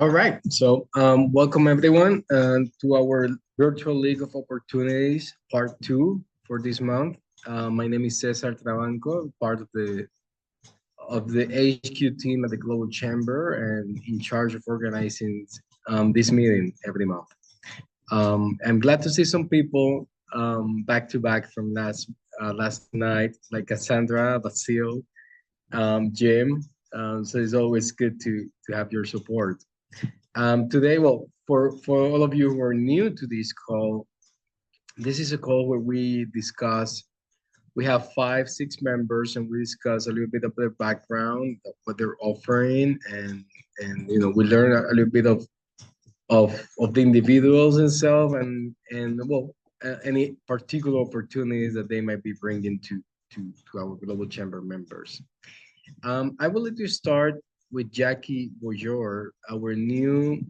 All right. So, welcome everyone to our Virtual League of Opportunities Part 2 for this month. My name is Cesar Trabanco, part of the HQ team at the Global Chamber and in charge of organizing this meeting every month. I'm glad to see some people back to back from last night, like Cassandra, Basil, Jim. So it's always good to have your support. Today, well, for all of you who are new to this call, this is a call where we have five, six members, and we discuss a little bit of their background, of what they're offering, and we learn a little bit of the individuals themselves, and well, any particular opportunities that they might be bringing to our global chamber members. I would like to start with Jackie Bojor, our new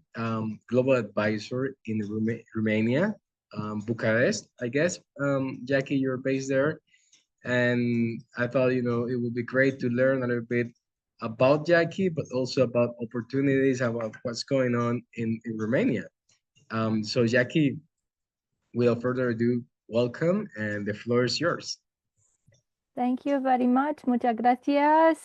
global advisor in Romania, Bucharest, I guess. Jackie, you're based there. And I thought, it would be great to learn a little bit about Jackie, but also about opportunities, about what's going on in Romania. So, Jackie, without further ado, welcome, and the floor is yours. Thank you very much. Muchas gracias.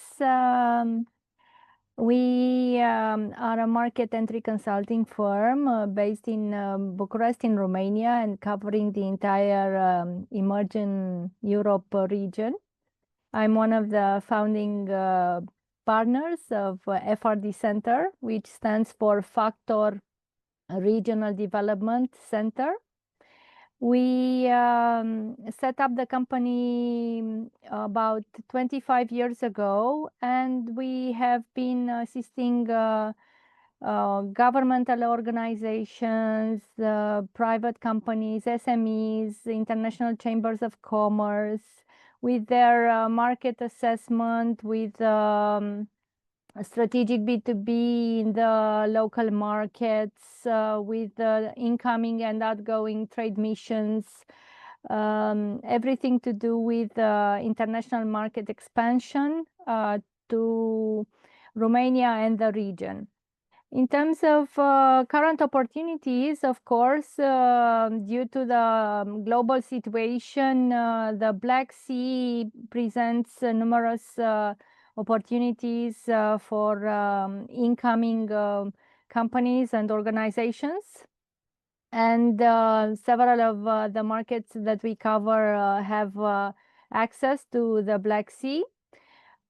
We are a market entry consulting firm based in Bucharest in Romania and covering the entire emerging Europe region. I'm one of the founding partners of FRD Center, which stands for Factor Regional Development Center. We set up the company about 25 years ago, and we have been assisting governmental organizations, private companies, SMEs, international chambers of commerce, with their market assessment, with strategic B2B in the local markets, with the incoming and outgoing trade missions, everything to do with international market expansion to Romania and the region. In terms of current opportunities, of course, due to the global situation, the Black Sea presents numerous opportunities for incoming companies and organizations. And several of the markets that we cover have access to the Black Sea.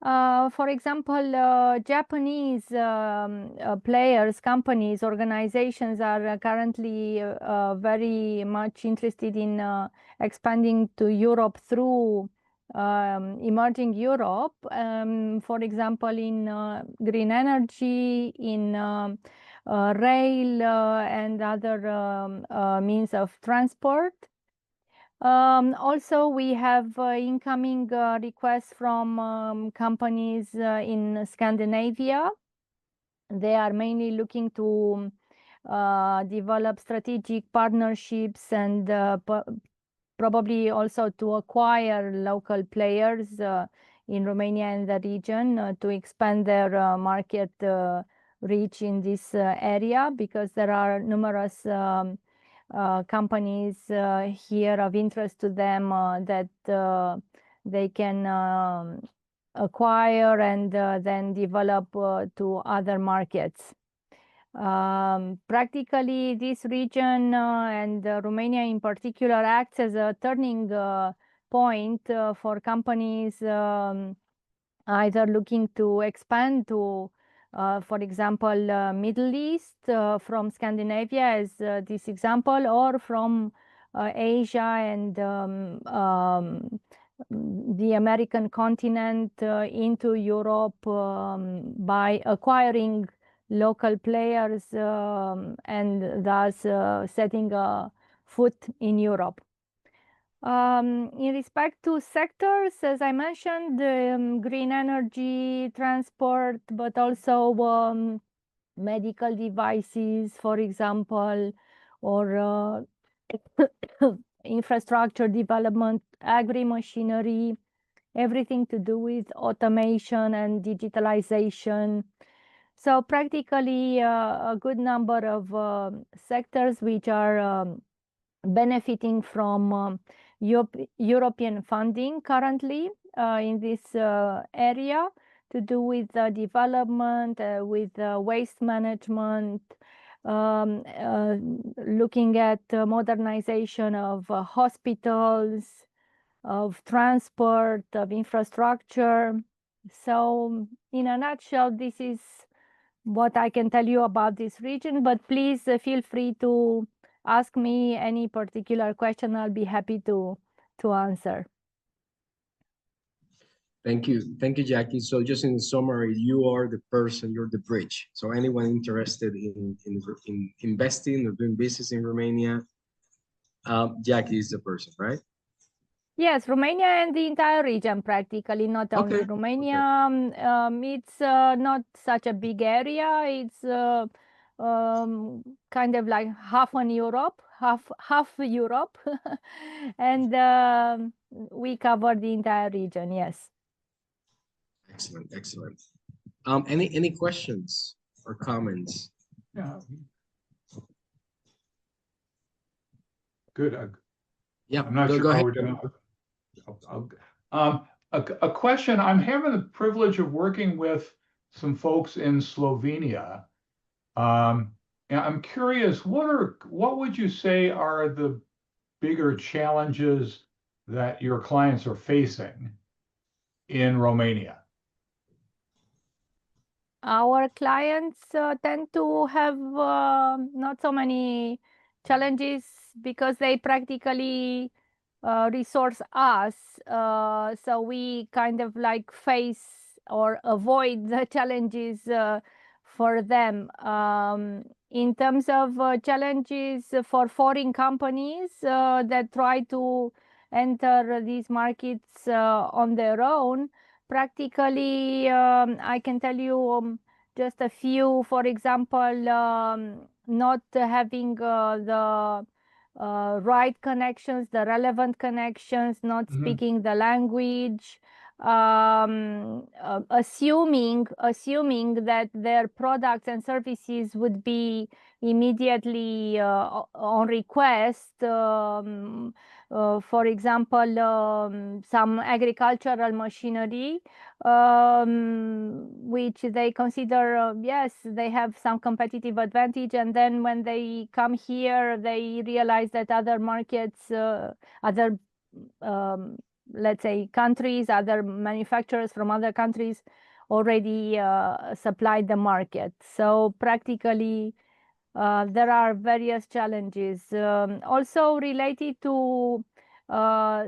For example, Japanese players, companies, organizations are currently very much interested in expanding to Europe through emerging Europe, for example, in green energy, in rail and other means of transport. Also, we have incoming requests from companies in Scandinavia. They are mainly looking to develop strategic partnerships and probably also to acquire local players in Romania and the region to expand their market reach in this area, because there are numerous companies here of interest to them that they can acquire and then develop to other markets. Practically, this region and Romania in particular acts as a turning point for companies either looking to expand to, for example, Middle East from Scandinavia as this example, or from Asia and the American continent into Europe by acquiring local players and thus setting a foot in Europe. In respect to sectors, as I mentioned, green energy, transport, but also medical devices, for example, or infrastructure development, agri-machinery, everything to do with automation and digitalization. So practically a good number of sectors which are benefiting from European funding currently in this area to do with development, with waste management, looking at modernization of hospitals, of transport, of infrastructure. So in a nutshell, this is what I can tell you about this region, but please feel free to ask me any particular question. I'll be happy to answer. Thank you, Jackie. So just in summary, you are the person, you're the bridge. So anyone interested in investing or doing business in Romania, Jackie is the person, right? Yes, Romania and the entire region practically, not only Okay. Romania. It's not such a big area. It's kind of like half Europe, half Europe, and we cover the entire region. Yes. Excellent, excellent. Any questions or comments? Yeah. Good. Yeah, I'm not go sure how ahead. we're doing. A question. I'm having the privilege of working with some folks in Slovenia. And I'm curious, what would you say are the bigger challenges that your clients are facing in Romania? Our clients tend to have not so many challenges because they practically resource us. So we kind of like face or avoid the challenges for them. In terms of challenges for foreign companies that try to enter these markets on their own, practically, I can tell you just a few. For example, not having the right connections, the relevant connections, not speaking the language, assuming that their products and services would be immediately on request. For example, some agricultural machinery, which they consider, yes, they have some competitive advantage. And then when they come here, they realize that other markets, other, let's say, countries, other manufacturers from other countries already supplied the market. So practically, there are various challenges also related to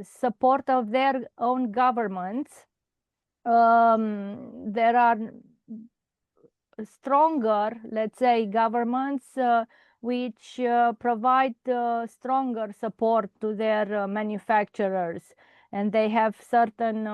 support of their own governments. There are stronger, let's say, governments which provide stronger support to their manufacturers, and they have certain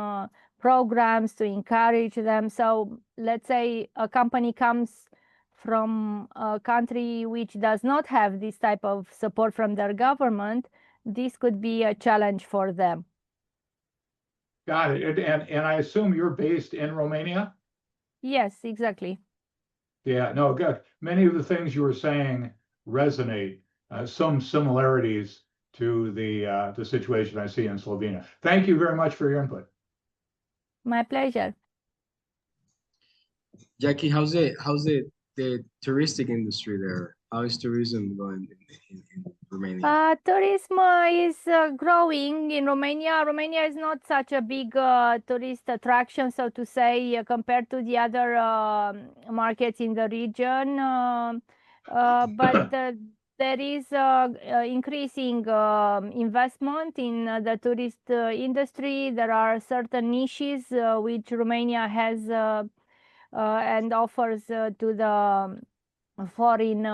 programs to encourage them. So let's say a company comes from a country which does not have this type of support from their government, this could be a challenge for them. Got it. And I assume you're based in Romania? Yes, exactly. Yeah, no, good. Many of the things you were saying resonate, some similarities to the situation I see in Slovenia. Thank you very much for your input. My pleasure. Jackie, how's the touristic industry there? How is tourism going in Romania? Tourism is growing in Romania. Romania is not such a big tourist attraction, so to say, compared to the other markets in the region. But there is increasing investment in the tourist industry. There are certain niches which Romania has and offers to the foreign,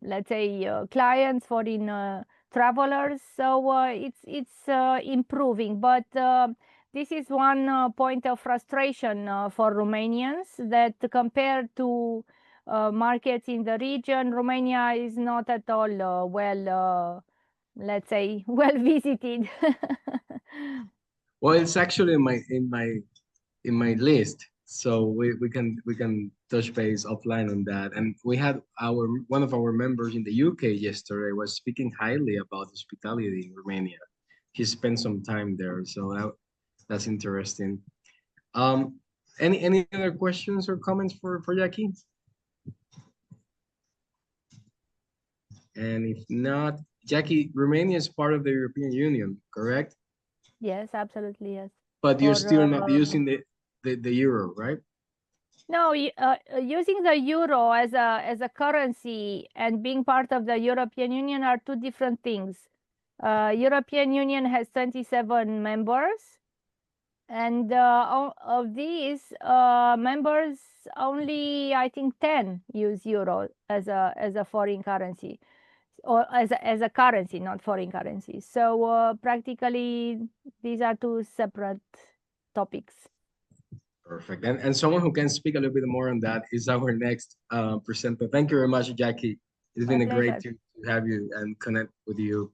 let's say, clients, foreign travelers. So it's improving, but this is one point of frustration for Romanians, that compared to markets in the region, Romania is not at all well, let's say, well visited. Well, it's actually in my list. So we can touch base offline on that. And we had one of our members in the UK yesterday was speaking highly about hospitality in Romania. He spent some time there, so that's interesting. Um, any other questions or comments for Jackie? And if not, Jackie, Romania is part of the European Union, correct? Yes, absolutely, yes. But you're For still not using the euro, right? no, using the euro as a currency and being part of the European Union are two different things. European Union has 27 members, and of these members, only I think 10 use euro as a foreign currency, or as a currency, not foreign currency. So practically, these are two separate topics. Perfect. And someone who can speak a little bit more on that is our next presenter. Thank you very much, Jackie. It's My been a pleasure. great to have you and connect with you.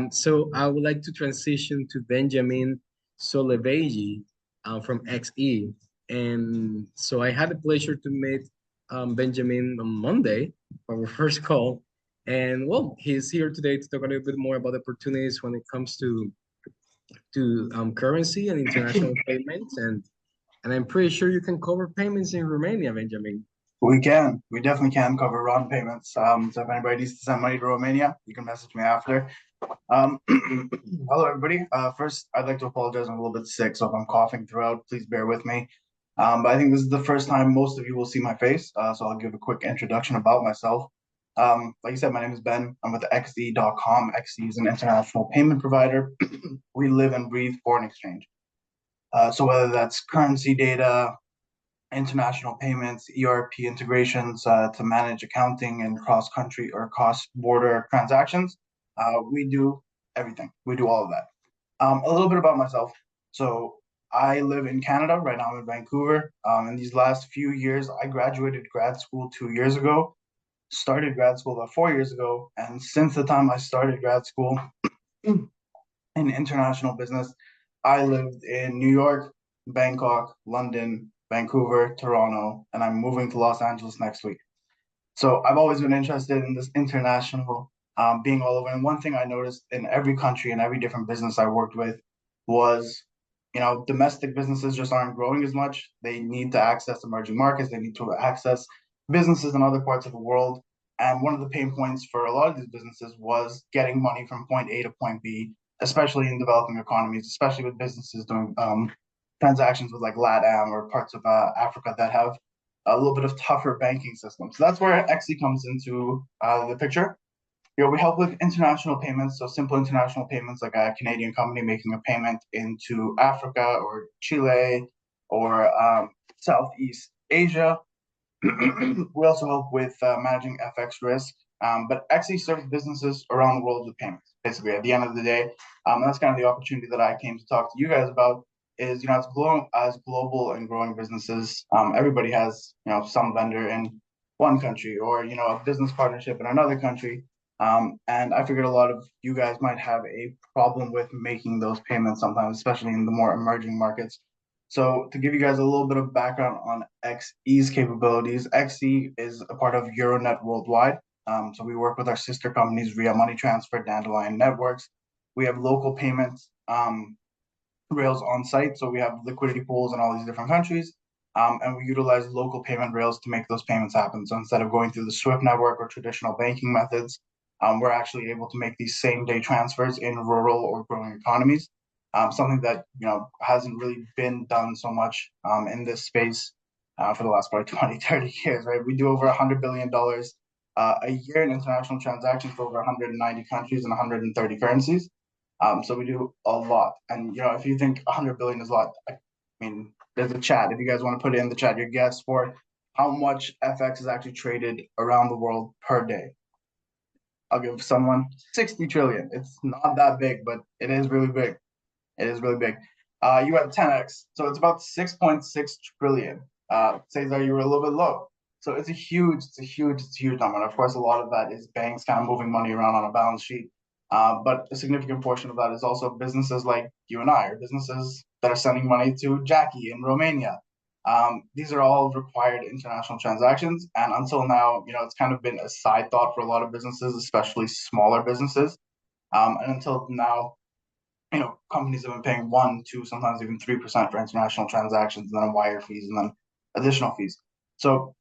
So I would like to transition to Benjamin Soleveji from XE. And so I had the pleasure to meet Benjamin on Monday for our first call. And well, he's here today to talk a little bit more about opportunities when it comes to currency and international payments. And I'm pretty sure you can cover payments in Romania, Benjamin. We can. We definitely can cover RON payments. So if anybody needs to send money to Romania, you can message me after. Hello, everybody. First, I'd like to apologize. I'm a little bit sick, so if I'm coughing throughout, please bear with me. But I think this is the first time most of you will see my face, so I'll give a quick introduction about myself. Like you said, my name is Ben. I'm with XE.com. XE is an international payment provider. We live and breathe foreign exchange. So whether that's currency data, international payments, ERP integrations to manage accounting and cross-country or cross-border transactions. We do everything. We do all of that. A little bit about myself. So I live in Canada. Right now I'm in Vancouver. In these last few years, I graduated grad school 2 years ago, started grad school about 4 years ago. And since the time I started grad school in international business, I lived in New York, Bangkok, London, Vancouver, Toronto, and I'm moving to Los Angeles next week. So I've always been interested in this international being all over. And one thing I noticed in every country and every different business I worked with was, domestic businesses just aren't growing as much. They need to access emerging markets. They need to access businesses in other parts of the world. And one of the pain points for a lot of these businesses was getting money from point A to point B, especially in developing economies, especially with businesses doing transactions with like LATAM or parts of Africa that have a little bit of tougher banking systems. So that's where XE comes into the picture. We help with international payments, so simple international payments like a Canadian company making a payment into Africa or Chile or Southeast Asia. We also help with managing FX risk, but XE serves businesses around the world with payments. Basically, at the end of the day, that's kind of the opportunity that I came to talk to you guys about. Is as global and growing businesses, everybody has some vendor in one country or a business partnership in another country, and I figured a lot of you guys might have a problem with making those payments sometimes, especially in the more emerging markets. So to give you guys a little bit of background on XE's capabilities, XE is a part of Euronet Worldwide. So we work with our sister companies via Money Transfer, Dandelion Networks. We have local payments rails on site. So we have liquidity pools in all these different countries. And we utilize local payment rails to make those payments happen. So instead of going through the SWIFT network or traditional banking methods, we're actually able to make these same day transfers in rural or growing economies. Something that hasn't really been done so much in this space for the last probably 20, 30 years, right? We do over $100 billion a year in international transactions for over 190 countries and 130 currencies. So we do a lot. And if you think 100 billion is a lot, I mean, there's a chat. If you guys want to put it in the chat, your guess for how much FX is actually traded around the world per day. I'll give someone 60 trillion. It's not that big, but it is really big. It is really big. You had 10x, so it's about 6.6 trillion. Cesar, you were a little bit low. So it's a huge number. And of course, a lot of that is banks kind of moving money around on a balance sheet. But a significant portion of that is also businesses like you and I, or businesses that are sending money to Jackie in Romania. These are all required international transactions. And until now, it's kind of been a side thought for a lot of businesses, especially smaller businesses. And until now, companies have been paying 1%, 2%, sometimes even 3% for international transactions, and then wire fees, and then additional fees. So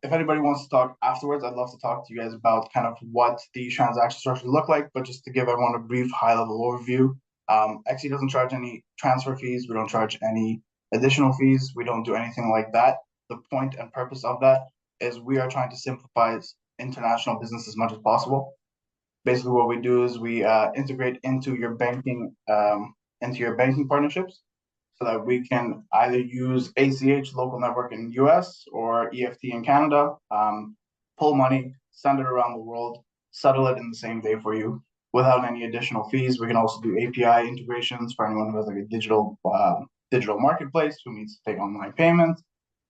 if anybody wants to talk afterwards, I'd love to talk to you guys about kind of what the transaction structures look like. But just to give everyone a brief high-level overview, XE doesn't charge any transfer fees. We don't charge any additional fees. We don't do anything like that. The point and purpose of that is we are trying to simplify international business as much as possible. Basically, what we do is we integrate into your banking partnerships, so that we can either use ACH, local network in the US, or EFT in Canada, pull money, send it around the world, settle it in the same day for you without any additional fees. We can also do API integrations for anyone who has like a digital marketplace who needs to take online payments,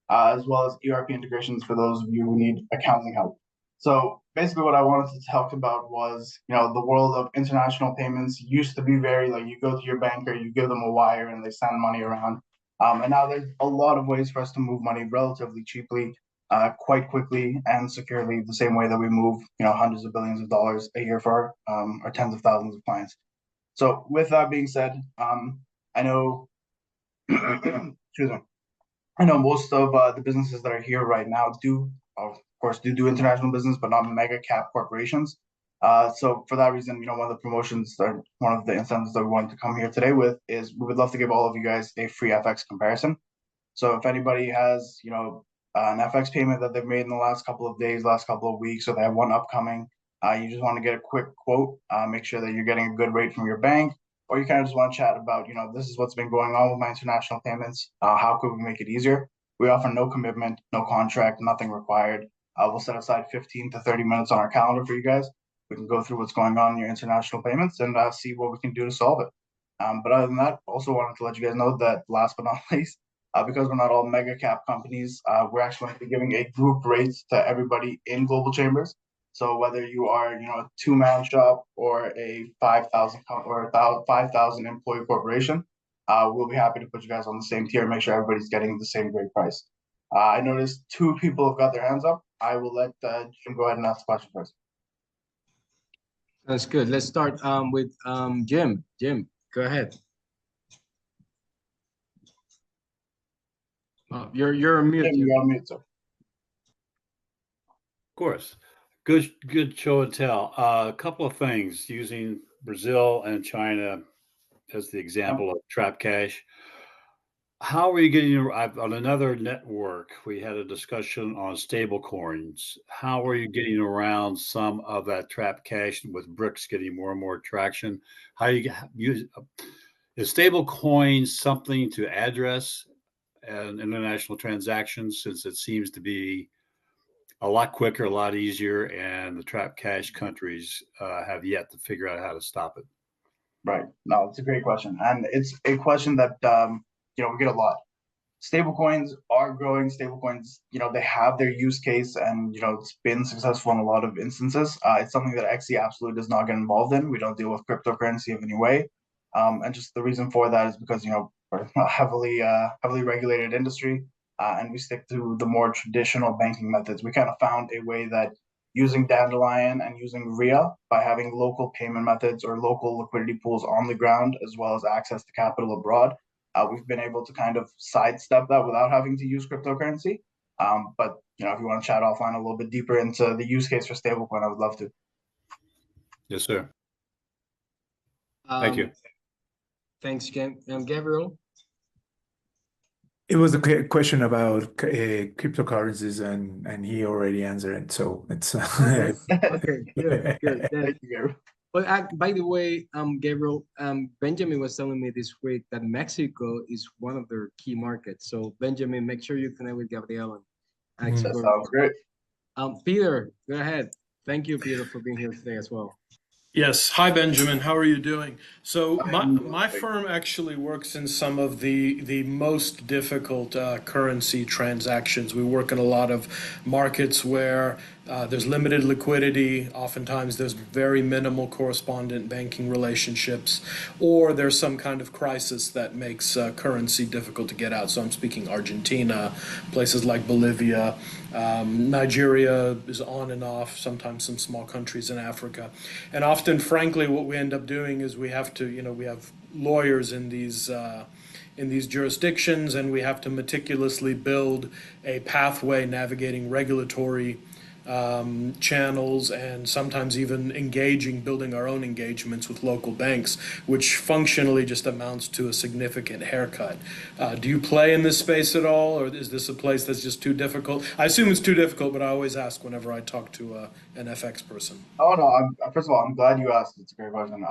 as well as ERP integrations for those of you who need accounting help. So basically what I wanted to talk about was, the world of international payments used to be very like you go to your banker, you give them a wire and they send money around. And now there's a lot of ways for us to move money relatively cheaply, quite quickly and securely, the same way that we move, hundreds of billions of dollars a year for our tens of thousands of clients. So with that being said, I know, excuse me, I know most of the businesses that are here right now of course, do international business, but not mega cap corporations. So for that reason, one of the promotions or one of the incentives that we wanted to come here today with is we would love to give all of you guys a free FX comparison. So if anybody has, an FX payment that they've made in the last couple of days, last couple of weeks, or they have one upcoming, you just want to get a quick quote, make sure that you're getting a good rate from your bank, or you kind of just want to chat about, this is what's been going on with my international payments. How could we make it easier? We offer no commitment, no contract, nothing required. We'll set aside 15 to 30 minutes on our calendar for you guys. We can go through what's going on in your international payments and see what we can do to solve it. But other than that, also wanted to let you guys know that last but not least, because we're not all mega cap companies, we're actually going to be giving a group rate to everybody in Global Chambers. So whether you are, a two-man shop or a 5,000 employee corporation, we'll be happy to put you guys on the same tier and make sure everybody's getting the same great price. I noticed 2 people have got their hands up. I will let Jim go ahead and ask the question first. That's good. Let's start with Jim. Jim, go ahead. You're on mute. Jim, you're on mute, sir. Of course. Good show and tell. A couple of things using Brazil and China as the example of trap cash. How are you getting on another network? We had a discussion on stable coins. How are you getting around some of that trap cash with BRICS getting more and more traction? How you use is stable coins something to address an international transactions, since it seems to be a lot quicker, a lot easier, and the trap cash countries have yet to figure out how to stop it? Right. No, it's a great question. And it's a question that, we get a lot. Stablecoins are growing. Stablecoins, they have their use case and, it's been successful in a lot of instances. It's something that XE absolutely does not get involved in. We don't deal with cryptocurrency of any way. And just the reason for that is because, we're a heavily regulated industry, and we stick to the more traditional banking methods. We kind of found a way that using Dandelion and using RIA, by having local payment methods or local liquidity pools on the ground, as well as access to capital abroad, we've been able to kind of sidestep that without having to use cryptocurrency. But if you want to chat offline a little bit deeper into the use case for stablecoin, I would love to. Yes, sir. Thank you. Thanks, Gabriel. It was a question about cryptocurrencies, and he already answered it. So it's Okay, good. Thank you, Gabriel. But by the way, Gabriel, Benjamin was telling me this week that Mexico is one of their key markets. So Benjamin, make sure you connect with Gabriel and explore. That sounds great. Peter, go ahead. Thank you, Peter, for being here today as well. Yes. Hi, Benjamin. How are you doing? So my firm actually works in some of the most difficult currency transactions. We work in a lot of markets where There's limited liquidity. Oftentimes, there's very minimal correspondent banking relationships, or there's some kind of crisis that makes currency difficult to get out. So I'm speaking Argentina, places like Bolivia, Nigeria is on and off, sometimes some small countries in Africa. And often, frankly, what we end up doing is we have lawyers in these jurisdictions, and we have to meticulously build a pathway navigating regulatory channels, and sometimes even building our own engagements with local banks, which functionally just amounts to a significant haircut. Do you play in this space at all, or is this a place that's just too difficult? I assume it's too difficult, but I always ask whenever I talk to an FX person. Oh no, first of all, I'm glad you asked. It's a great question.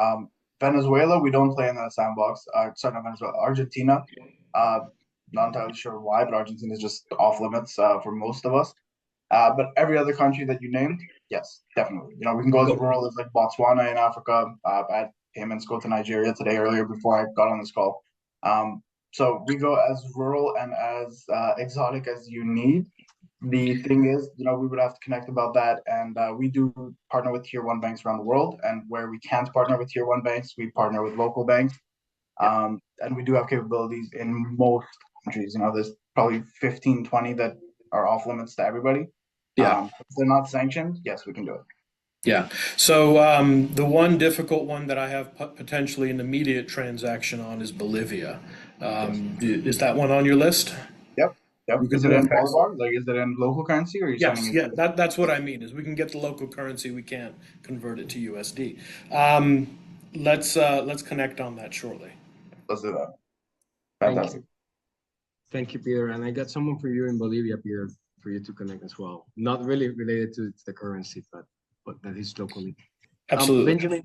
Venezuela, we don't play in that sandbox. Sorry, not Venezuela, Argentina. Not entirely sure why, but Argentina is just off limits for most of us. But every other country that you named, yes, definitely. You know, we can go as rural as like Botswana in Africa. I had payments go to Nigeria today earlier before I got on this call. So we go as rural and as exotic as you need. The thing is, you know, we would have to connect about that, and we do partner with tier 1 banks around the world. And where we can't partner with tier 1 banks, we partner with local banks. And we do have capabilities in most countries. You know, there's probably 15, 20 that are off limits to everybody. Yeah. If they're not sanctioned, yes, we can do it. Yeah. So the one difficult one that I have potentially an immediate transaction on is Bolivia. Is that one on your list? Yep. You can Is it do in FX? Bolivar? Like, is it in local currency, or are you Yes, sending yeah, it? that's what I mean, is we can get the local currency, we can't convert it to USD. Let's connect on that shortly. Let's do that. Thank Fantastic. you. Thank you, Peter. And I got someone for you in Bolivia, Peter, for you to connect as well. Not really related to the currency, but that is locally. Absolutely. Benjamin,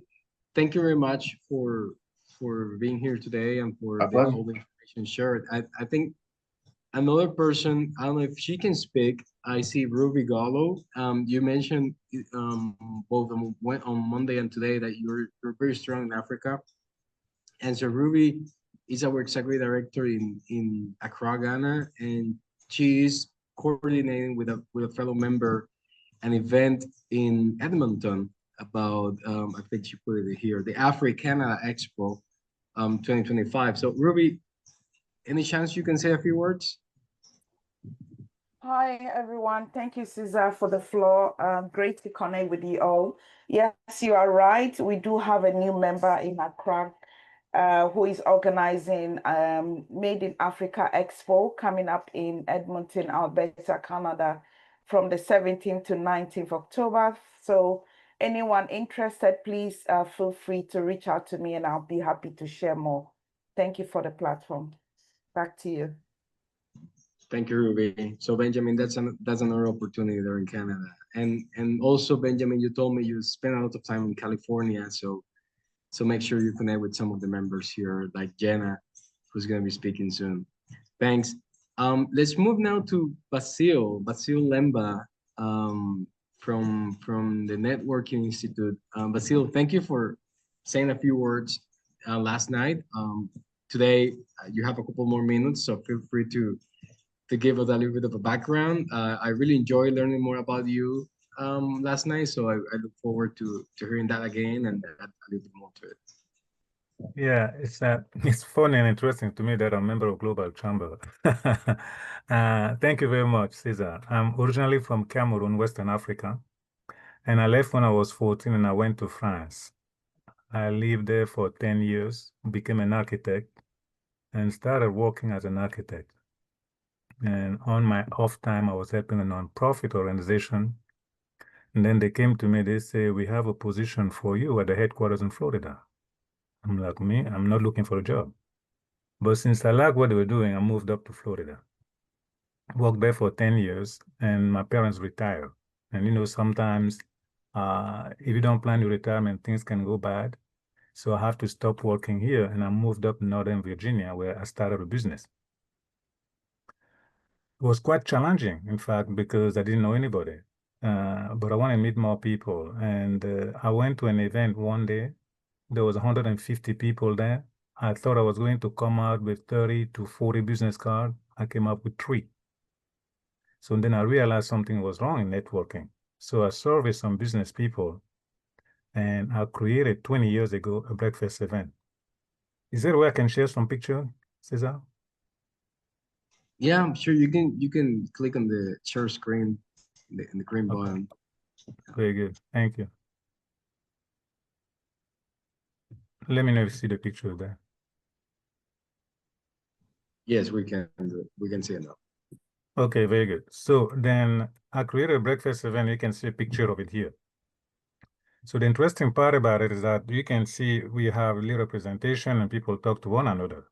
thank you very much for being here today and for My all pleasure. the information shared. I think another person, I don't know if she can speak. I see Ruby Gallo. You mentioned both on Monday and today that you're very strong in Africa. And so Ruby is our executive director in Accra, Ghana, and she is coordinating with a fellow member an event in Edmonton about I think she put it here, the Africana Expo 2025. So Ruby, any chance you can say a few words? Hi, everyone. Thank you, Cesar, for the floor. Great to connect with you all. Yes, you are right. We do have a new member in Accra who is organizing Made in Africa Expo coming up in Edmonton, Alberta, Canada, from the 17th to 19th October. So anyone interested, please feel free to reach out to me and I'll be happy to share more. Thank you for the platform. Back to you. Thank you, Ruby. So Benjamin, that's another opportunity there in Canada. And also, Benjamin, you told me you spent a lot of time in California, so make sure you connect with some of the members here, like Jenna, who's going to be speaking soon. Thanks. Let's move now to Basil Lemba from the Networking Institute. Basil, thank you for saying a few words last night. Today, you have a couple more minutes, so feel free to give us a little bit of a background. I really enjoyed learning more about you last night, so I look forward to hearing that again and add a little bit more to it. Yeah, it's funny and interesting to me that I'm a member of Global Chamber. Thank you very much, Cesar. I'm originally from Cameroon, Western Africa, and I left when I was 14 and I went to France. I lived there for 10 years, became an architect, and started working as an architect. And on my off time, I was helping a nonprofit organization. And then they came to me, they say, we have a position for you at the headquarters in Florida. I'm like, me, I'm not looking for a job. But since I like what they were doing, I moved up to Florida. Worked there for 10 years, and my parents retired. And you know, sometimes if you don't plan your retirement, things can go bad. So I have to stop working here, and I moved up to Northern Virginia, where I started a business. It was quite challenging, in fact, because I didn't know anybody. But I want to meet more people. And I went to an event one day. There was 150 people there. I thought I was going to come out with 30 to 40 business cards. I came up with 3. So then I realized something was wrong in networking. So I surveyed some business people, and I created 20 years ago a breakfast event. Is there a way I can share some picture, Cesar? Yeah, I'm sure you can click on the share screen in the green Okay. button. Very good. Thank you. Let me know if you see the picture there. Yes, we can see it now. Okay, very good. So then I created a breakfast event. You can see a picture of it here. So the interesting part about it is that you can see we have a little presentation and people talk to one another.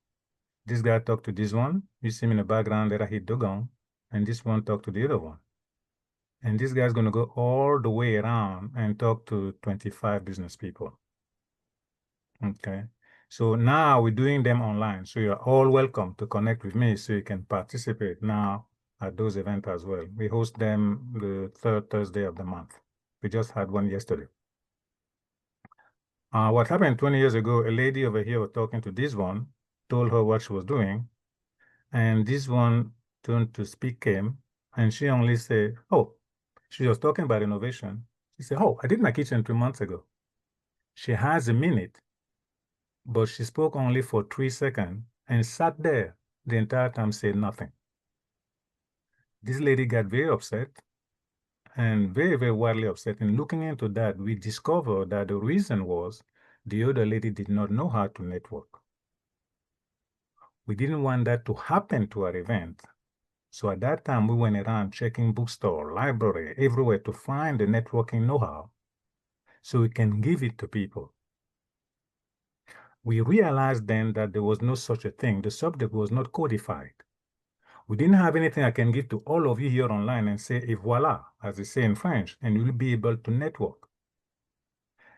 This guy talked to this one. You see him in the background there, he Dogon, and this one talked to the other one. And this guy's going to go all the way around and talk to 25 business people. Okay. So now we're doing them online. So you're all welcome to connect with me so you can participate now at those events as well. We host them the third Thursday of the month. We just had one yesterday. What happened 20 years ago, a lady over here was talking to this one, told her what she was doing, and this one turned to speak came, and she only said, oh, she was talking about innovation. She said, oh, I did my kitchen 2 months ago. She has a minute, but she spoke only for 3 seconds and sat there the entire time saying nothing. This lady got very upset and very, very wildly upset. And looking into that, we discovered that the reason was the other lady did not know how to network. We didn't want that to happen to our event. So at that time, we went around checking bookstore, library, everywhere to find the networking know-how so we can give it to people. We realized then that there was no such a thing. The subject was not codified. We didn't have anything I can give to all of you here online and say, et voila, as they say in French, and you'll be able to network.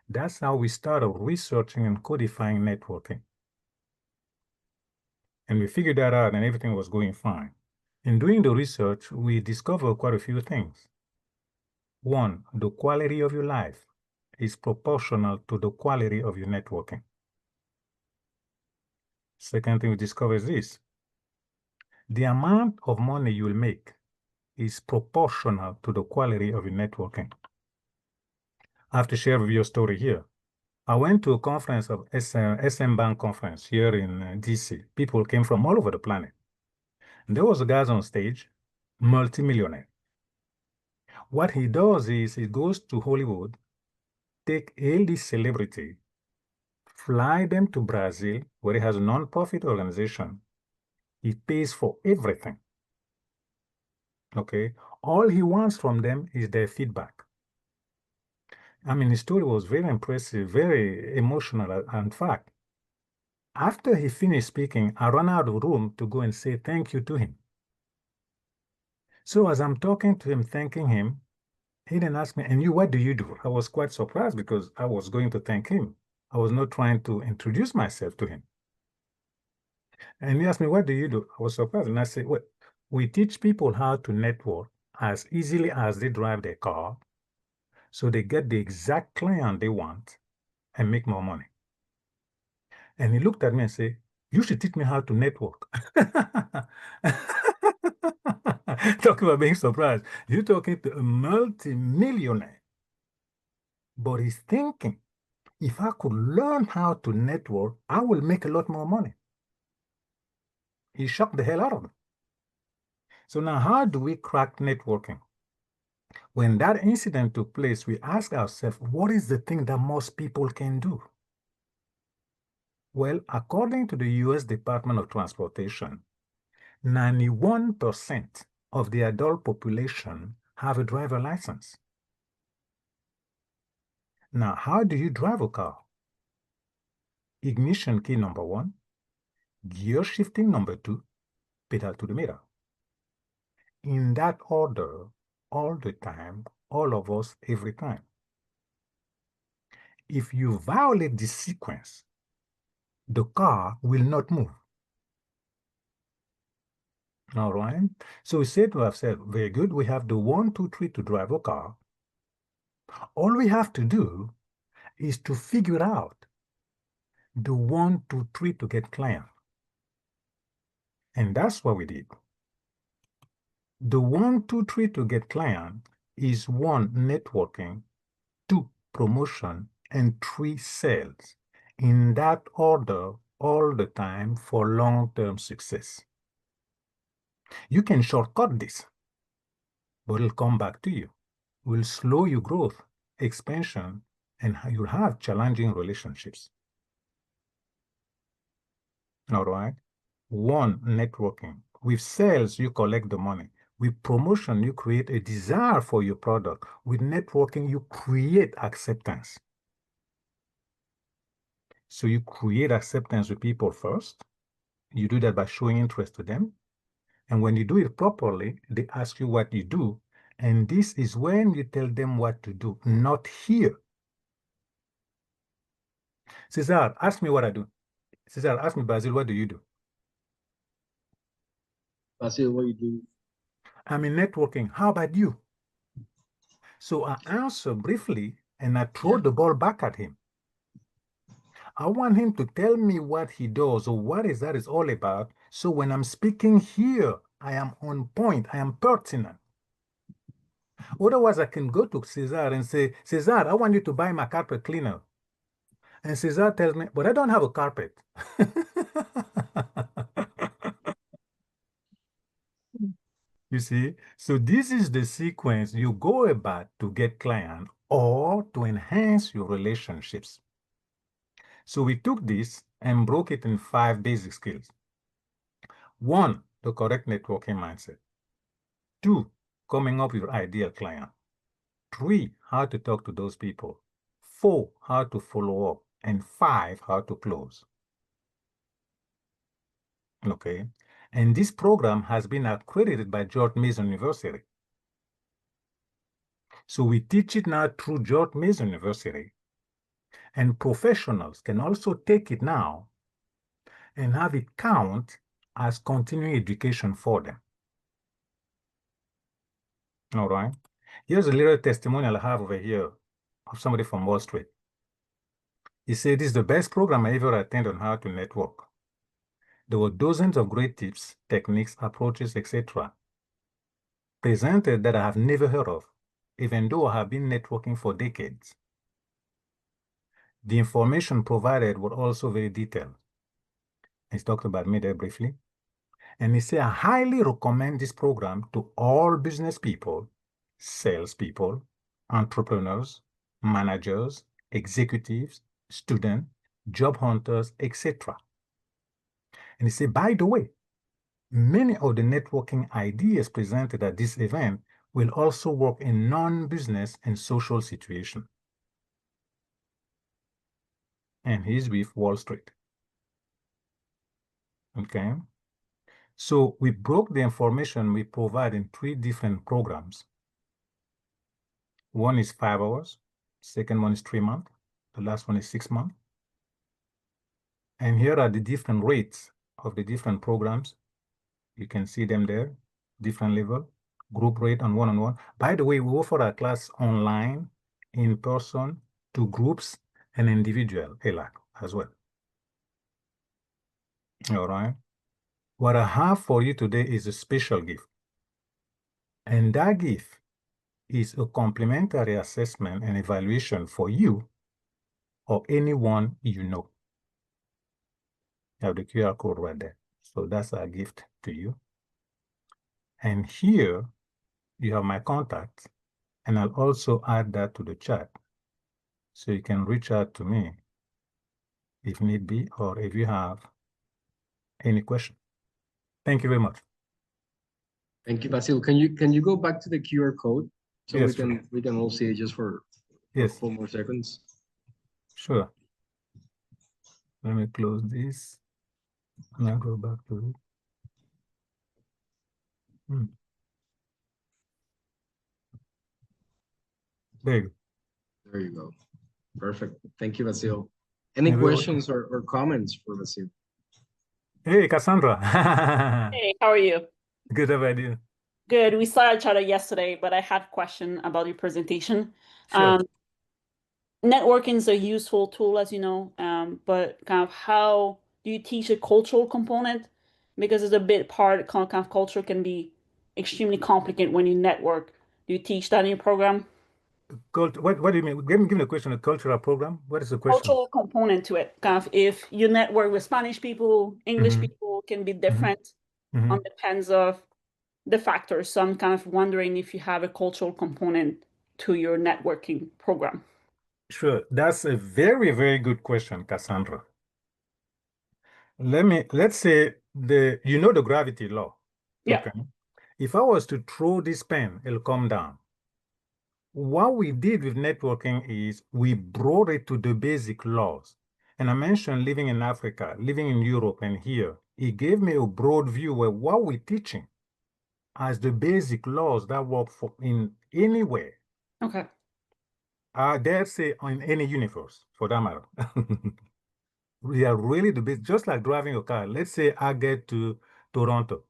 That's how we started researching and codifying networking. And we figured that out and everything was going fine. In doing the research, we discovered quite a few things. One, the quality of your life is proportional to the quality of your networking. Second thing we discovered is this. The amount of money you will make is proportional to the quality of your networking. I have to share with you a story here. I went to a conference of SM Bank conference here in DC. People came from all over the planet. And there was a guy on stage, multimillionaire. What he does is he goes to Hollywood, take all these celebrity, fly them to Brazil, where he has a non-profit organization. He pays for everything. Okay? All he wants from them is their feedback. I mean, his story was very impressive, very emotional. In fact, after he finished speaking, I ran out of the room to go and say thank you to him. So as I'm talking to him, thanking him, he then asked me, and you, what do you do? I was quite surprised because I was going to thank him. I was not trying to introduce myself to him. And he asked me, what do you do? I was surprised. And I said, well, we teach people how to network as easily as they drive their car so they get the exact client they want and make more money. And he looked at me and said, you should teach me how to network. Talk about being surprised. You're talking to a multi-millionaire. But he's thinking, if I could learn how to network, I will make a lot more money. He shocked the hell out of me. So now how do we crack networking? When that incident took place, we asked ourselves, what is the thing that most people can do? Well, according to the US Department of Transportation, 91% of the adult population have a driver license. Now, how do you drive a car? Ignition key number 1, gear shifting number 2, pedal to the meter. In that order, all the time, all of us, every time. If you violate this sequence, the car will not move. All right? So we said to ourselves, very good, we have the 1, 2, 3 to drive a car. All we have to do is to figure out the 1, 2, 3 to get client. And that's what we did. The 1, 2, 3 to get client is 1, networking, 2, promotion, and 3, sales. In that order, all the time for long-term success. You can shortcut this, but it'll come back to you. Will slow your growth, expansion, and you'll have challenging relationships. All right. 1, networking. With sales, you collect the money. With promotion, you create a desire for your product. With networking, you create acceptance. So you create acceptance with people first. You do that by showing interest to them. And when you do it properly, they ask you what you do. And this is when you tell them what to do, not here. Cesar, ask me what I do. Cesar, ask me, Basil, what do you do? Basil, what you do? I'm in networking. How about you? So I answer briefly and I throw the ball back at him. I want him to tell me what he does or what is that is all about. So when I'm speaking here, I am on point, I am pertinent. Otherwise, I can go to Cesar and say, Cesar, I want you to buy my carpet cleaner. And Cesar tells me, but I don't have a carpet. You see? So this is the sequence you go about to get client or to enhance your relationships. So we took this and broke it in 5 basic skills. 1, the correct networking mindset. 2, coming up with your ideal client. 3, how to talk to those people. 4, how to follow up. And 5, how to close. Okay. And this program has been accredited by George Mason University. So we teach it now through George Mason University. And professionals can also take it now and have it count as continuing education for them. All right. Here's a little testimonial I have over here of somebody from Wall Street. He said, this is the best program I ever attended on how to network. There were dozens of great tips, techniques, approaches, etc. presented that I have never heard of, even though I have been networking for decades. The information provided was also very detailed. He's talked about me there briefly. And he said, I highly recommend this program to all business people, salespeople, entrepreneurs, managers, executives, students, job hunters, etc. And he said, by the way, many of the networking ideas presented at this event will also work in non-business and social situations. And he's with Wall Street. Okay. So we broke the information we provide in 3 different programs. One is 5 hours, second one is 3 months, the last one is 6 months. And here are the different rates of the different programs. You can see them there, different level, group rate and one-on-one. By the way, we offer our class online, in person, to groups and individual ELAC as well. All right. What I have for you today is a special gift. And that gift is a complimentary assessment and evaluation for you or anyone you know. You have the QR code right there. So that's our gift to you. And here you have my contact, and I'll also add that to the chat. So you can reach out to me if need be, or if you have any question. Thank you very much. Thank you, Basil. Can you go back to the QR code so Yes, we can all see it just for Yes, 4 more seconds? sure. Let me close this and I'll go back to it. There you go. There you go. Perfect. Thank you, Basil. Any You're very questions or comments for Basil? Hey, Cassandra. Hey, how are you? Good, how about you? Good. We saw each other yesterday, but I had a question about your presentation. Sure. Networking is a useful tool, as you know, but kind of how do you teach a cultural component? Because it's a bit part, kind of culture can be extremely complicated when you network. Do you teach that in your program? What do you mean? Give me the question, a cultural program? What is the question? Cultural component to it. Kind of if you network with Spanish people, English people can be different on depends of the factors. So I'm kind of wondering if you have a cultural component to your networking program. Sure. That's a very, very good question, Cassandra. Let's say the gravity law. Yeah. Okay. If I was to throw this pen, it'll come down. What we did with networking is we brought it to the basic laws. And I mentioned living in Africa, living in Europe and here. It gave me a broad view of what we're teaching as the basic laws that work for in anywhere. Okay. I dare say in any universe, for that matter. We are really the best, just like driving a car. Let's say I get to Toronto.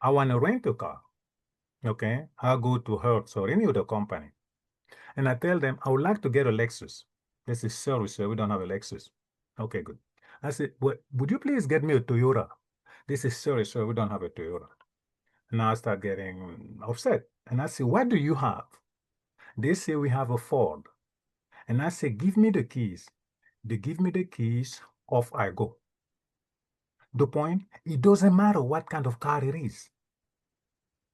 I want to rent a car. Okay. I go to Hertz or any other company. And I tell them, I would like to get a Lexus. They say, sorry, sir, we don't have a Lexus. Okay, good. I said, well, would you please get me a Toyota? They say, sorry, sir, we don't have a Toyota. And I start getting upset. And I say, what do you have? They say, we have a Ford. And I say, give me the keys. They give me the keys, off I go. The point, it doesn't matter what kind of car it is.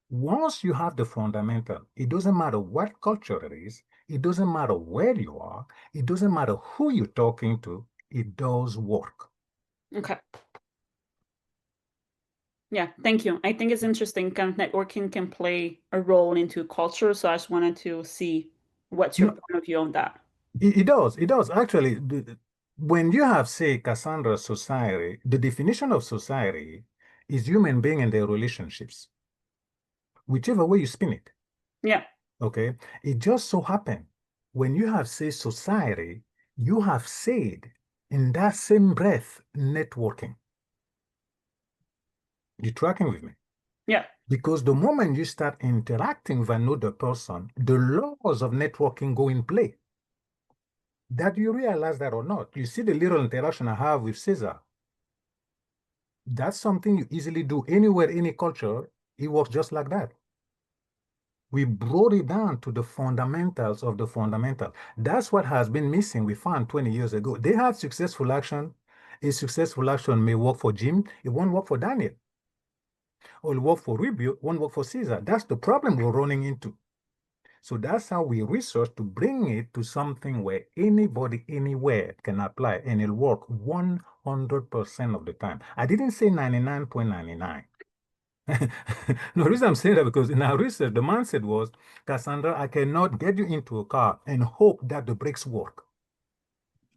Once you have the fundamental, it doesn't matter what culture it is, it doesn't matter where you are, it doesn't matter who you're talking to, it does work. Okay. Yeah, thank you. I think it's interesting. Kind of networking can play a role into culture. So I just wanted to see what's your point of view on that. It does. It does. Actually, when you have, say, Cassandra society, the definition of society is human being and their relationships, whichever way you spin it. Yeah. Okay. It just so happened when you have, say, society, you have said in that same breath, networking. You tracking with me? Yeah. Because the moment you start interacting with another person, the laws of networking go in play. That you realize that or not. You see the little interaction I have with Cesar. That's something you easily do anywhere, any culture. It works just like that. We brought it down to the fundamentals of the fundamental. That's what has been missing. We found 20 years ago. They had successful action. A successful action may work for Jim. It won't work for Daniel. Or it'll work for Rubio, won't work for Caesar. That's the problem we're running into. So that's how we research to bring it to something where anybody, anywhere can apply, and it'll work 100% of the time. I didn't say 99.99. No, the reason I'm saying that because in our research, the mindset was, Cassandra, I cannot get you into a car and hope that the brakes work.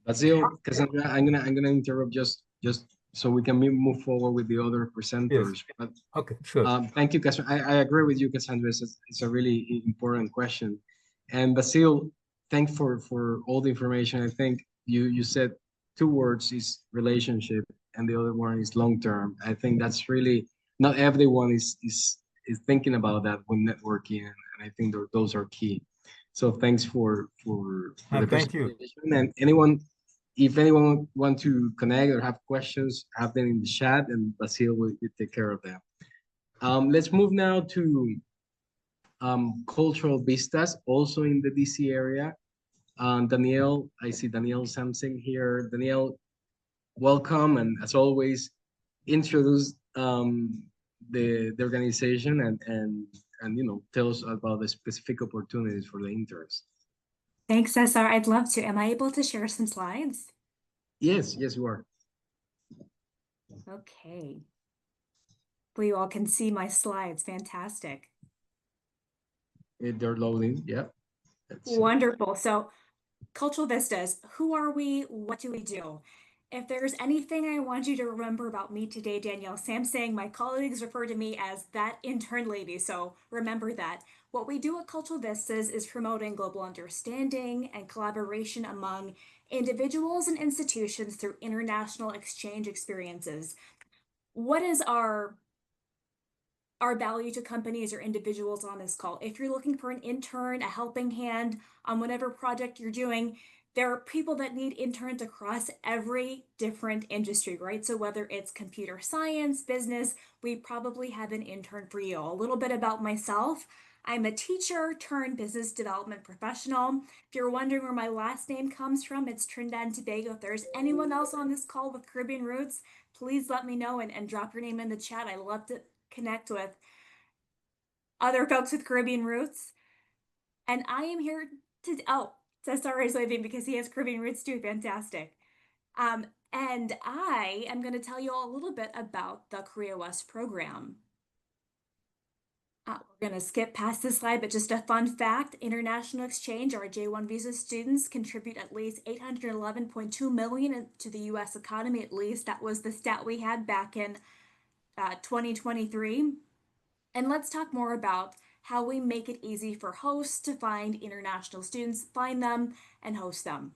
Basil, Cassandra, I'm gonna interrupt just so we can move forward with the other presenters. Yes. But, okay, sure. Thank you, Cassandra. I agree with you, Cassandra. It's a really important question. And Basil, thanks for all the information. I think you said two words is relationship, and the other one is long term. I think that's really not everyone is thinking about that when networking, and I think those are key. So thanks for the thank you. presentation. And anyone, if anyone want to connect or have questions, have them in the chat, and Basil will take care of them. Let's move now to Cultural Vistas, also in the DC area. Danielle, I see Danielle Samsing here. Danielle, welcome, and as always, introduce the organization and tell us about the specific opportunities for the interns. Thanks, Cesar. I'd love to. Am I able to share some slides? Yes, you are. Okay. Well, you all can see my slides. Fantastic. They're loading. Yeah. Wonderful. So, Cultural Vistas, who are we? What do we do? If there's anything I want you to remember about me today, Danielle Samsing, my colleagues refer to me as that intern lady. So remember that. What we do at Cultural Vistas is promoting global understanding and collaboration among individuals and institutions through international exchange experiences. What is our value to companies or individuals on this call? If you're looking for an intern, a helping hand on whatever project you're doing, there are people that need interns across every different industry, right? So whether it's computer science, business, we probably have an intern for you. A little bit about myself. I'm a teacher turned business development professional. If you're wondering where my last name comes from, it's Trinidad and Tobago. If there's anyone else on this call with Caribbean roots, please let me know and drop your name in the chat. I love to connect with other folks with Caribbean roots. And I am here to, oh, Cesar is leaving because he has Caribbean roots too. Fantastic. And I am going to tell you all a little bit about the Korea West program. We're going to skip past this slide, but just a fun fact, international exchange, or J1 visa students contribute at least $811.2 million to the US economy, at least. That was the stat we had back in 2023. And let's talk more about how we make it easy for hosts to find international students, find them, and host them.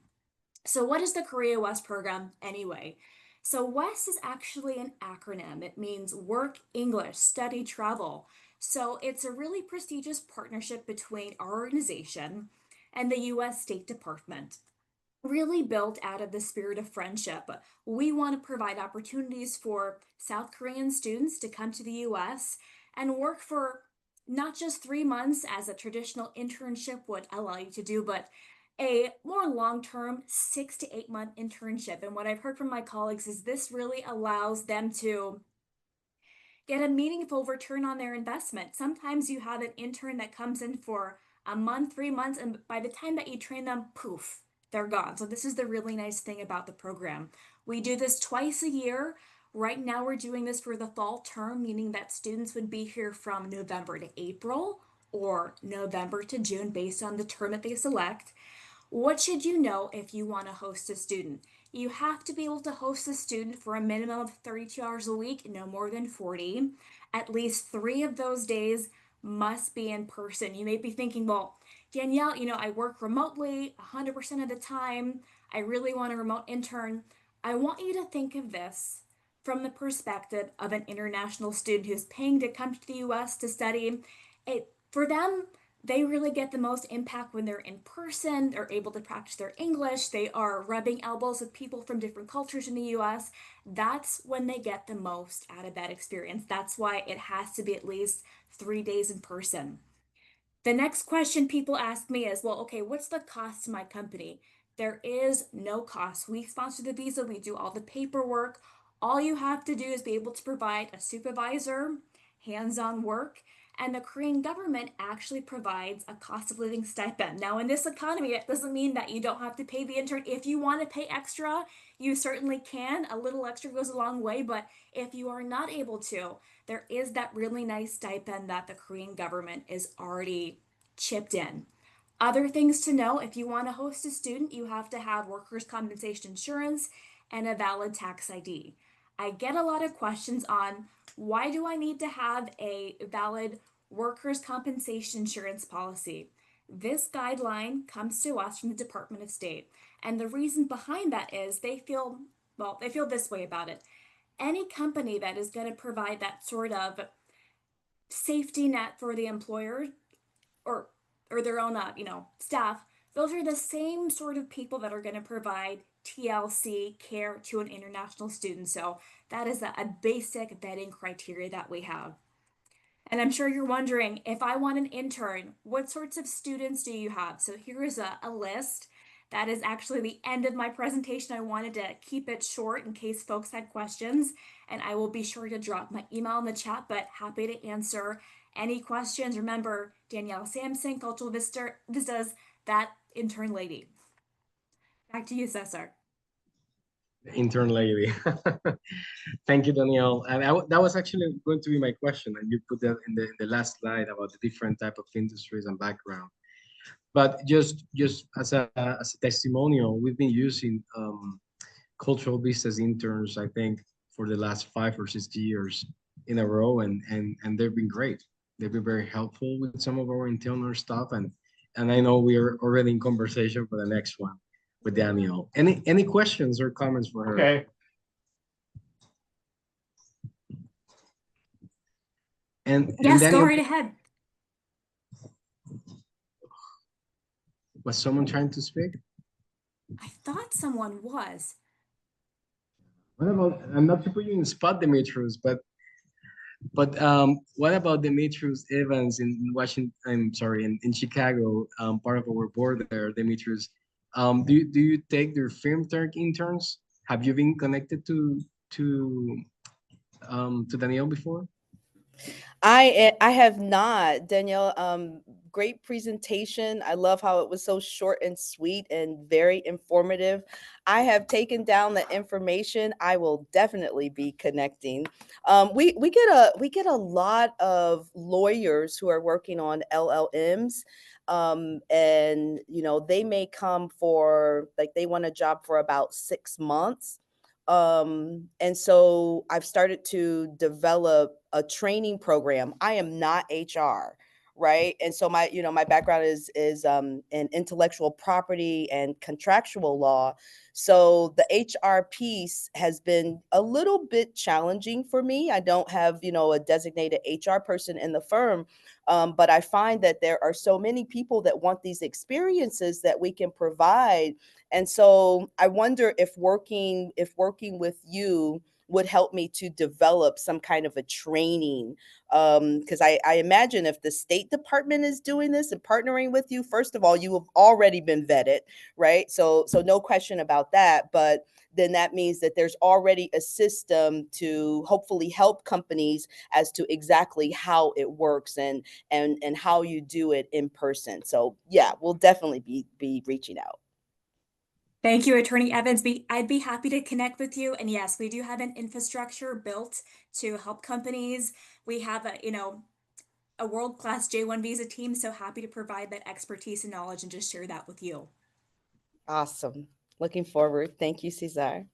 So what is the Korea West program anyway? So WEST is actually an acronym. It means Work, English, Study, Travel. So it's a really prestigious partnership between our organization and the US State Department, really built out of the spirit of friendship. We want to provide opportunities for South Korean students to come to the US and work for not just 3 months as a traditional internship would allow you to do, but a more long-term 6 to 8 month internship. And what I've heard from my colleagues is this really allows them to get a meaningful return on their investment. Sometimes you have an intern that comes in for a month, 3 months, and by the time that you train them, poof, they're gone. So this is the really nice thing about the program. We do this twice a year. Right now we're doing this for the fall term, meaning that students would be here from November to April or November to June based on the term that they select. What should you know if you want to host a student? You have to be able to host a student for a minimum of 32 hours a week, no more than 40. At least 3 of those days must be in person. You may be thinking, well, Danielle, I work remotely 100% of the time. I really want a remote intern. I want you to think of this from the perspective of an international student who's paying to come to the US to study. For them, they really get the most impact when they're in person. They're able to practice their English. They are rubbing elbows with people from different cultures in the US. That's when they get the most out of that experience. That's why it has to be at least 3 days in person. The next question people ask me is, well, okay, what's the cost to my company? There is no cost. We sponsor the visa. We do all the paperwork. All you have to do is be able to provide a supervisor, hands-on work, and the Korean government actually provides a cost of living stipend. Now, in this economy, it doesn't mean that you don't have to pay the intern. If you want to pay extra, you certainly can. A little extra goes a long way, but if you are not able to, there is that really nice stipend that the Korean government is already chipped in. Other things to know, if you want to host a student, you have to have workers' compensation insurance and a valid tax ID. I get a lot of questions on why do I need to have a valid workers' compensation insurance policy? This guideline comes to us from the Department of State. And the reason behind that is they feel this way about it. Any company that is going to provide that sort of safety net for the employer or their own staff, those are the same sort of people that are going to provide TLC care to an international student. So that is a basic vetting criteria that we have. And I'm sure you're wondering, if I want an intern, what sorts of students do you have? So here is a list. That is actually the end of my presentation. I wanted to keep it short in case folks had questions, and I will be sure to drop my email in the chat, but happy to answer any questions. Remember, Danielle Sampson, Cultural Vistas, that intern lady. Back to you, Cesar. Intern lady. Thank you, Danielle. And that was actually going to be my question, and you put that in the last slide about the different type of industries and background. But just as a testimonial, we've been using Cultural Vistas interns, I think, for the last 5 or 6 years in a row, and they've been great. They've been very helpful with some of our internal stuff, and I know we are already in conversation for the next one with Danielle. Any questions or comments for her? Okay. And yes, Danielle, go right ahead. Was someone trying to speak? I thought someone was. What about, and not to put you in the spot, Demetrius, but But what about Demetrius Evans in Washington? I'm sorry, in Chicago, part of our board there, Demetrius. Do you take their film tech interns? Have you been connected to Danielle before? I have not, Danielle. Great presentation. I love how it was so short and sweet and very informative. I have taken down the information. I will definitely be connecting. We get a lot of lawyers who are working on LLMs. And they may come for, like, they want a job for about 6 months. And so I've started to develop a training program. I am not HR, right? And so my background is in intellectual property and contractual law. So the HR piece has been a little bit challenging for me. I don't have, a designated HR person in the firm. But I find that there are so many people that want these experiences that we can provide. And so I wonder if working with you would help me to develop some kind of a training. Because I imagine if the State Department is doing this and partnering with you, first of all, you have already been vetted, right? So no question about that. But then that means that there's already a system to hopefully help companies as to exactly how it works and how you do it in person. So yeah, we'll definitely be reaching out. Thank you, Attorney Evans. I'd be happy to connect with you. And yes, we do have an infrastructure built to help companies. We have a world-class J1 visa team, so happy to provide that expertise and knowledge and just share that with you. Awesome. Looking forward. Thank you, Cesar.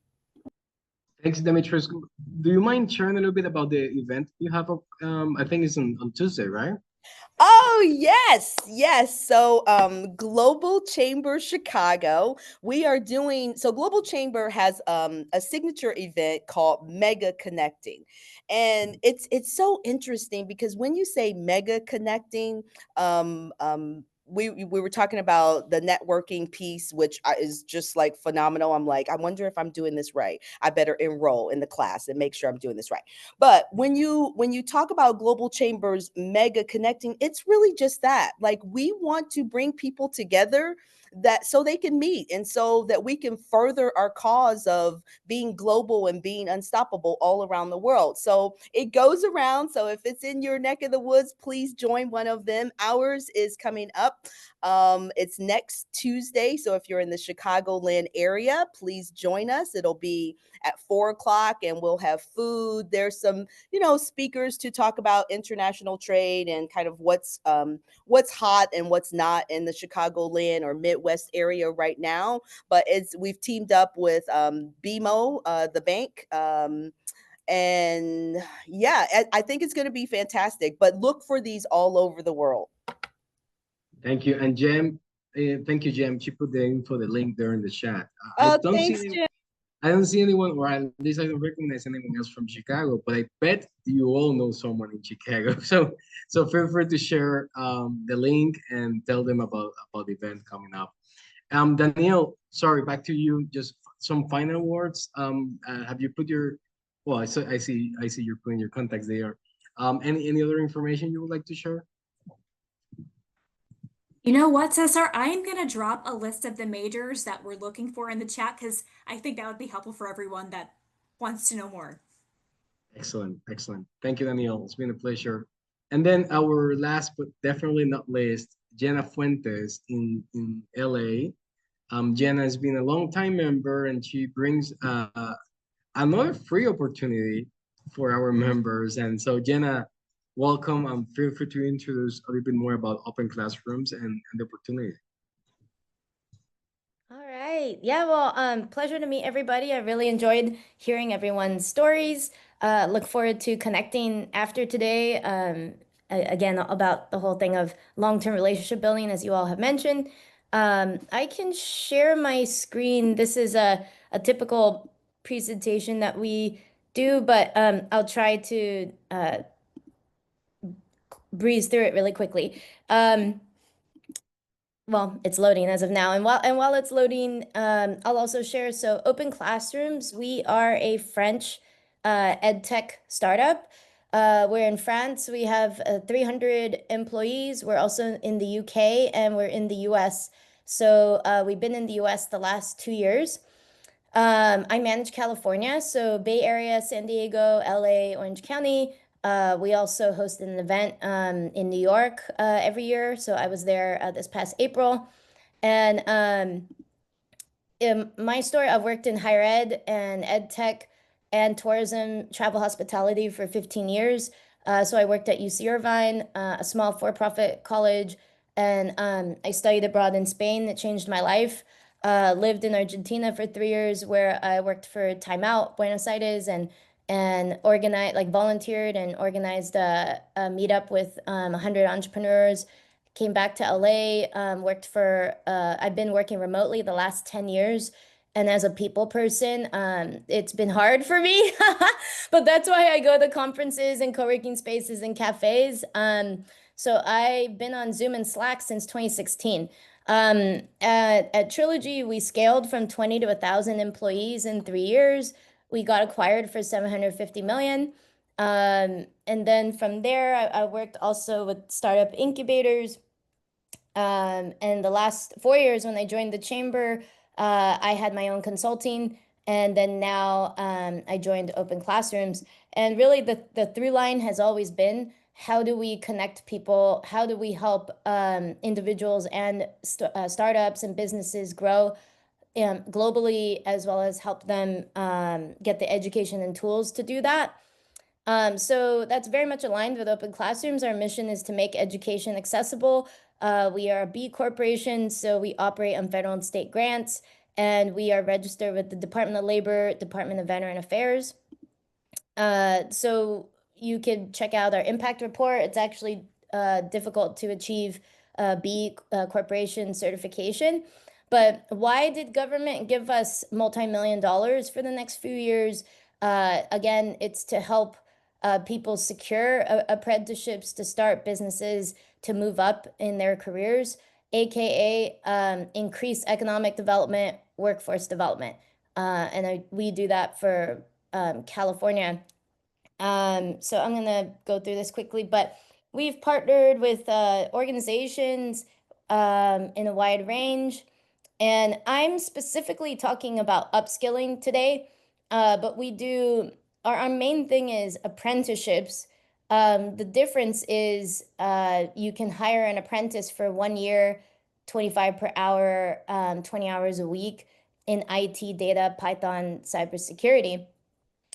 Thanks, Demetrius. Do you mind sharing a little bit about the event you have? I think it's on Tuesday, right? Oh, yes. So Global Chamber Chicago, Global Chamber has a signature event called Mega Connecting. And it's so interesting because when you say mega connecting, we were talking about the networking piece, which is just like phenomenal. I'm like, I wonder if I'm doing this right. I better enroll in the class and make sure I'm doing this right. But when you talk about Global Chambers Mega Connecting, it's really just that. Like, we want to bring people together that so they can meet and so that we can further our cause of being global and being unstoppable all around the world. So it goes around. So if it's in your neck of the woods, please join one of them. Ours is coming up. It's next Tuesday. So if you're in the Chicagoland area, please join us. It'll be at 4:00 and we'll have food. There's some, speakers to talk about international trade and kind of what's hot and what's not in the Chicagoland or Midwest area right now. But we've teamed up with BMO, the bank. And yeah, I think it's going to be fantastic, but look for these all over the world. Thank you. And Jem, thank you, Jem. She put the info, the link there in the chat. Thanks, Jem. I don't see anyone, or at least I don't recognize anyone else from Chicago, but I bet you all know someone in Chicago. So feel free to share the link and tell them about the event coming up. Danielle, sorry, back to you. Just some final words. Have you put your? Well, I see you're putting your contacts there. Any other information you would like to share? You know what, Cesar? I am going to drop a list of the majors that we're looking for in the chat because I think that would be helpful for everyone that wants to know more. Excellent. Thank you, Danielle. It's been a pleasure. And then our last but definitely not least, Jenna Fuentes in LA. Jenna has been a long time member and she brings another free opportunity for our members. And so Jenna, welcome and feel free to introduce a little bit more about open classrooms and the opportunity. All right. Yeah, well, pleasure to meet everybody. I really enjoyed hearing everyone's stories. Look forward to connecting after today. Again, about the whole thing of long-term relationship building, as you all have mentioned. I can share my screen. This is a typical presentation that we do, but I'll try to breeze through it really quickly. Well, it's loading as of now. And while it's loading, I'll also share. So Open Classrooms, we are a French ed tech startup. We're in France. We have 300 employees. We're also in the UK and we're in the US. So we've been in the US the last 2 years. I manage California, so Bay Area, San Diego, LA, Orange County. We also host an event in New York every year. So I was there this past April. And in my story, I've worked in higher ed and ed tech and tourism, travel hospitality for 15 years. So I worked at UC Irvine, a small for-profit college, and I studied abroad in Spain. That changed my life. Lived in Argentina for 3 years, where I worked for Time Out Buenos Aires and organized, like volunteered and organized a meetup with 100 entrepreneurs. Came back to LA, worked for, I've been working remotely the last 10 years. And as a people person, it's been hard for me, but that's why I go to conferences and co-working spaces and cafes. So I've been on Zoom and Slack since 2016. At Trilogy, we scaled from 20 to 1,000 employees in 3 years. We got acquired for 750 million. And then from there, I worked also with startup incubators. And the last 4 years when I joined the chamber, I had my own consulting. And then now I joined Open Classrooms. And really the through line has always been, how do we connect people? How do we help individuals and startups and businesses grow globally, as well as help them get the education and tools to do that? So that's very much aligned with Open Classrooms. Our mission is to make education accessible. We are a B corporation, so we operate on federal and state grants, and we are registered with the Department of Labor, Department of Veteran Affairs. So you can check out our impact report. It's actually difficult to achieve B corporation certification. But why did government give us multi-million dollars for the next few years? Again, it's to help people secure apprenticeships, to start businesses, to move up in their careers, aka increase economic development, workforce development. And we do that for California. So I'm going to go through this quickly, but we've partnered with organizations in a wide range. And I'm specifically talking about upskilling today, but we do, our main thing is apprenticeships. The difference is you can hire an apprentice for 1 year, 25 per hour, 20 hours a week in IT, data, Python, cybersecurity.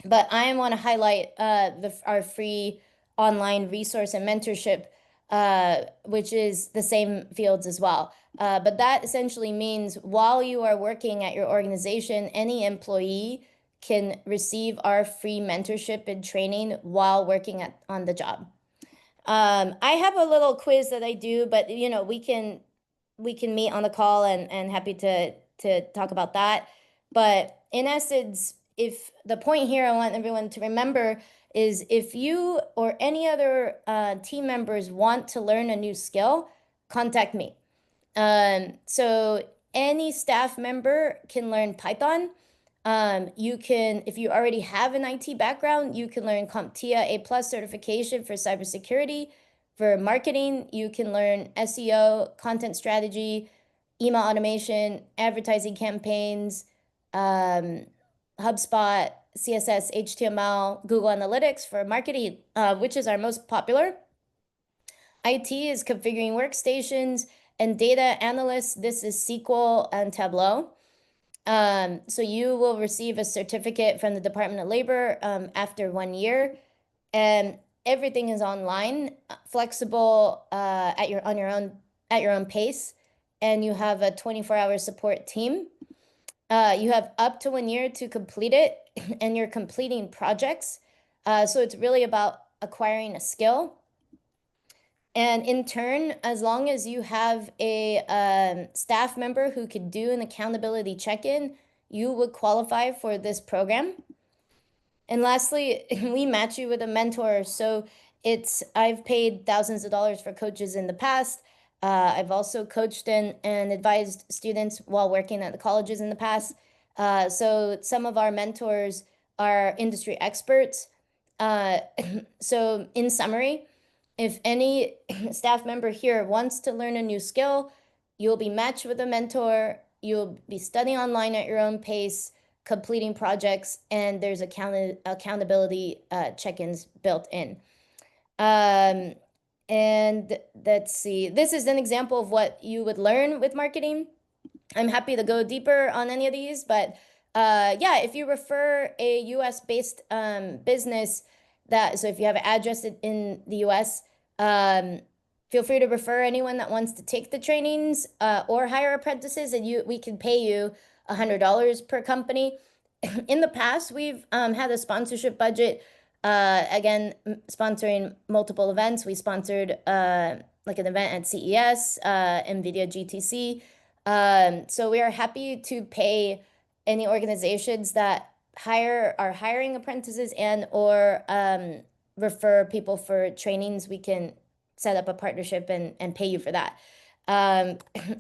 But I want to highlight our free online resource and mentorship, which is the same fields as well. But that essentially means while you are working at your organization, any employee can receive our free mentorship and training while working on the job. I have a little quiz that I do, but you know, we can meet on the call and happy to talk about that. But in essence, if the point here I want everyone to remember is, if you or any other team members want to learn a new skill, contact me. So any staff member can learn Python. You can, if you already have an IT background, you can learn CompTIA A+ certification for cybersecurity. For marketing, you can learn SEO, content strategy, email automation, advertising campaigns, HubSpot, CSS, HTML, Google Analytics for marketing, which is our most popular. IT is configuring workstations, and data analysts, this is SQL and Tableau. So you will receive a certificate from the Department of Labor after 1 year, and everything is online, flexible at your own pace, and you have a 24-hour support team. You have up to 1 year to complete it, and you're completing projects. So it's really about acquiring a skill. And in turn, as long as you have a staff member who could do an accountability check-in, you would qualify for this program. And lastly, we match you with a mentor. So I've paid thousands of dollars for coaches in the past. I've also coached and advised students while working at the colleges in the past. So some of our mentors are industry experts. So in summary, if any staff member here wants to learn a new skill, you'll be matched with a mentor, you'll be studying online at your own pace, completing projects, and there's accountability check-ins built in. And let's see, this is an example of what you would learn with marketing. I'm happy to go deeper on any of these, but yeah, if you refer a US-based business so if you have an address in the US, feel free to refer anyone that wants to take the trainings or hire apprentices, and we can pay you $100 per company. In the past, we've had a sponsorship budget. Again, sponsoring multiple events. We sponsored like an event at CES, NVIDIA GTC. So we are happy to pay any organizations that are hiring apprentices and or refer people for trainings. We can set up a partnership and pay you for that.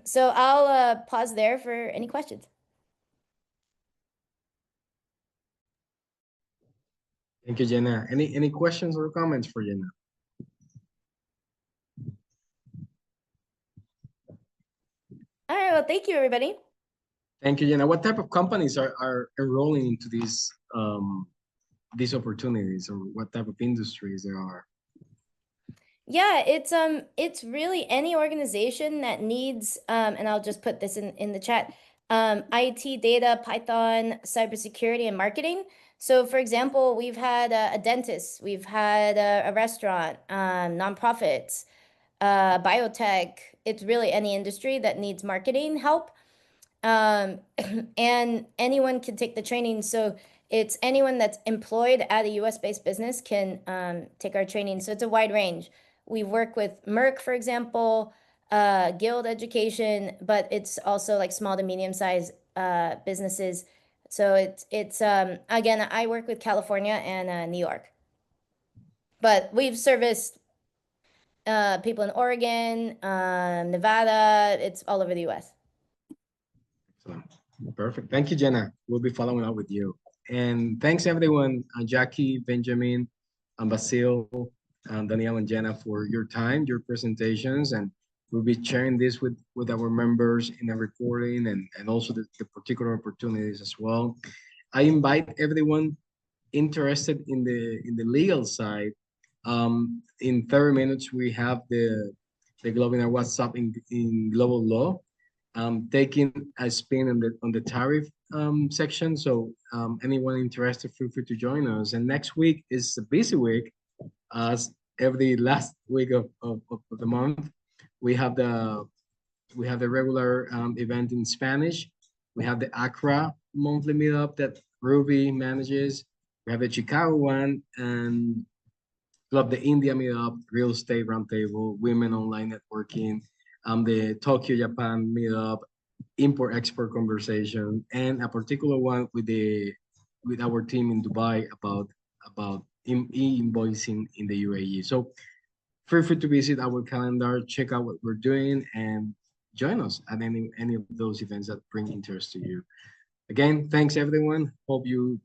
So I'll pause there for any questions. Thank you, Jenna. Any questions or comments for Jenna? All right, well, thank you, everybody. Thank you, Jenna. What type of companies are enrolling into these opportunities, or what type of industries there are? Yeah, it's really any organization that needs, and I'll just put this in the chat, IT, data, Python, cybersecurity, and marketing. So for example, we've had a dentist, we've had a restaurant, nonprofits, biotech. It's really any industry that needs marketing help. And anyone can take the training. So it's anyone that's employed at a US-based business can take our training. So it's a wide range. We work with Merck, for example, Guild Education, but it's also like small to medium-sized businesses. So it's again, I work with California and New York, but we've serviced people in Oregon, Nevada. It's all over the US. Excellent. Perfect. Thank you, Jenna. We'll be following up with you. And thanks everyone, Jackie, Benjamin, Basil, Danielle, and Jenna for your time, your presentations, and we'll be sharing this with our members in a recording and also the particular opportunities as well. I invite everyone interested in the legal side. In 30 minutes, we have the Globinar WhatsApp in global law, taking a spin on the tariff section. So anyone interested, feel free to join us. And next week is a busy week, as every last week of the month. We have the regular event in Spanish. We have the Accra monthly meetup that Ruby manages. We have the Chicago one, and Club the India meetup, real estate roundtable, women online networking, the Tokyo Japan meetup, import export conversation, and a particular one with our team in Dubai about e-invoicing in the UAE. So feel free to visit our calendar, check out what we're doing, and join us at any of those events that bring interest to you. Again, thanks everyone. Hope you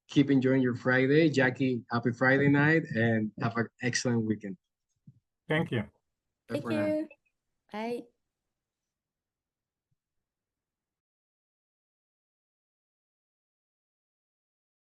keep enjoying your Friday. Jackie, happy Friday night, and have an excellent weekend. Thank you. Thank you. Bye.